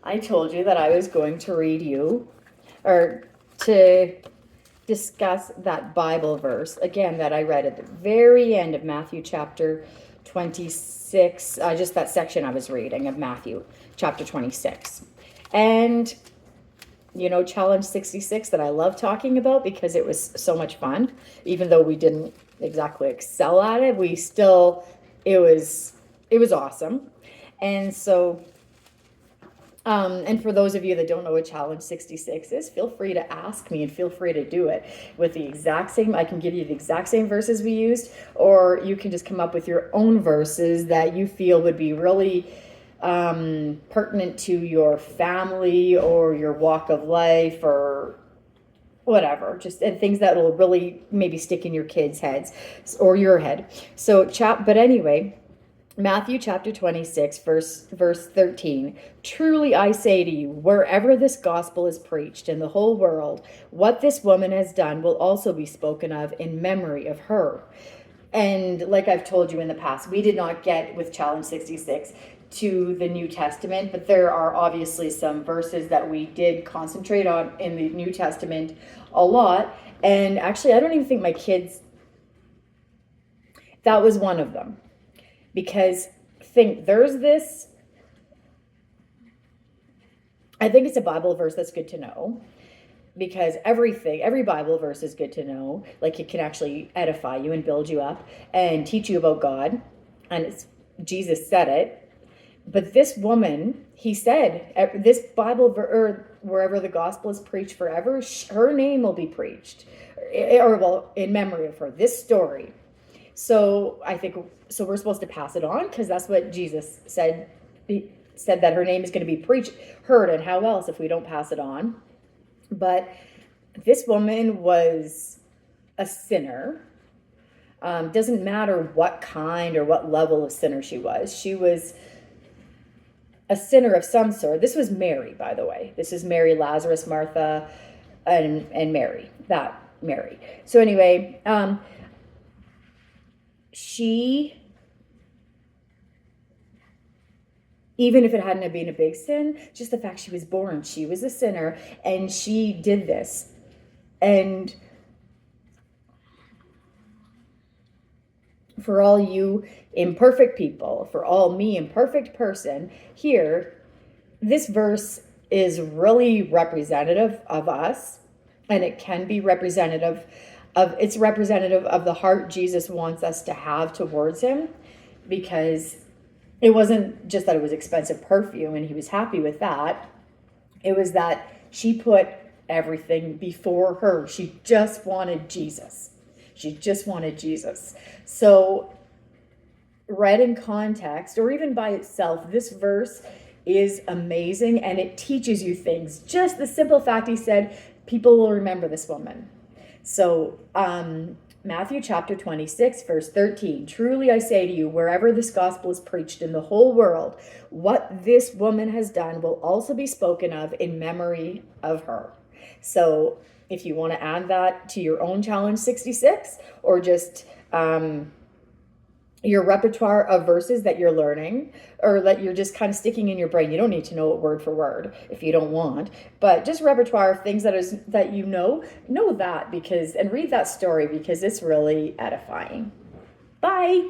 I told you that I was going to read you, or to discuss that Bible verse again that I read at the very end of Matthew chapter 26, just that section I was reading of Matthew chapter 26. And challenge 66 that I love talking about because it was so much fun. Even though we didn't exactly excel at it, it was awesome. And so and for those of you that don't know what challenge 66 is, feel free to ask me and feel free to do it with the exact same. I can give you the exact same verses we used, or you can just come up with your own verses that you feel would be really pertinent to your family or your walk of life or whatever, just and things that will really maybe stick in your kids' heads or your head. But anyway, Matthew chapter 26, verse 13. Truly I say to you, wherever this gospel is preached in the whole world, what this woman has done will also be spoken of in memory of her. And like I've told you in the past, we did not get with Challenge 66 to the New Testament, but there are obviously some verses that we did concentrate on in the New Testament a lot. And actually, I don't even think my kids, that was one of them. Because I think it's a Bible verse that's good to know, because every Bible verse is good to know. Like, it can actually edify you and build you up and teach you about God. And Jesus said it. But this woman, he said, this Bible, or wherever the gospel is preached forever, her name will be preached, in memory of her, this story. So I think, we're supposed to pass it on, because that's what Jesus said. He said that her name is going to be heard, and how else if we don't pass it on? But this woman was a sinner. Doesn't matter what kind or what level of sinner she was. She was a sinner of some sort. This was Mary, by the way. This is Mary, Lazarus, Martha, and Mary. That Mary. So anyway, she, even if it hadn't been a big sin, just the fact she was born, she was a sinner, and she did this. And for all you imperfect people, for all me imperfect person here, this verse is really representative of us, and it can be representative of the heart Jesus wants us to have towards him, because it wasn't just that it was expensive perfume and he was happy with that. It was that she put everything before her. She just wanted Jesus. So read in context, or even by itself, this verse is amazing, and it teaches you things. Just the simple fact he said, people will remember this woman. So Matthew chapter 26, verse 13. Truly I say to you, wherever this gospel is preached in the whole world, what this woman has done will also be spoken of in memory of her. So if you want to add that to your own challenge 66, or just your repertoire of verses that you're learning, or that you're just kind of sticking in your brain. You don't need to know it word for word if you don't want, but just repertoire of things that you know that, and read that story, because it's really edifying. Bye.